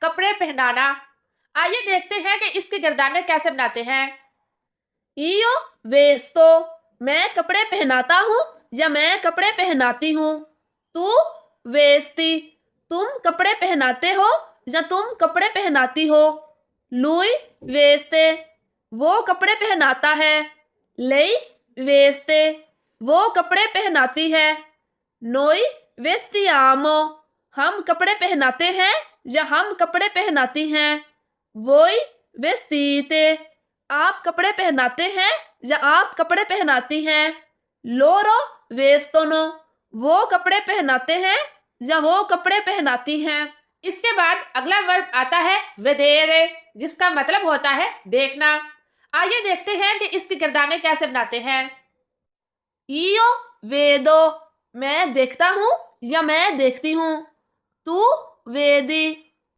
कपड़े पहनाना। आइए देखते हैं कि इसकी गर्दानें कैसे बनाते हैं। इयो वेस्तो, मैं कपड़े पहनाता हूँ या मैं कपड़े पहनाती हूँ। तू वेस्ती, तुम कपड़े पहनाते हो या तुम कपड़े पहनाती हो। लुई वेस्ते, वो कपड़े पहनाता है। लेई वेस्ते, वो कपड़े पहनाती है। नोई वेस्तियामो, हम कपड़े पहनाते हैं या हम कपड़े पहनाती हैं। वोई वेस्तीते, आप कपड़े पहनाते हैं या आप कपड़े पहनाती हैं। लोरो वेस्तोनो, वो कपड़े पहनाते हैं या वो कपड़े पहनाती हैं। इसके बाद अगला वर्ब आता है वेदेरे, जिसका मतलब होता है देखना। आइए देखते हैं कि इसकी गर्दानें कैसे बनाते हैं। इयो वेदो, मैं देखता हूँ या मैं देखती हूँ। तू वेदी,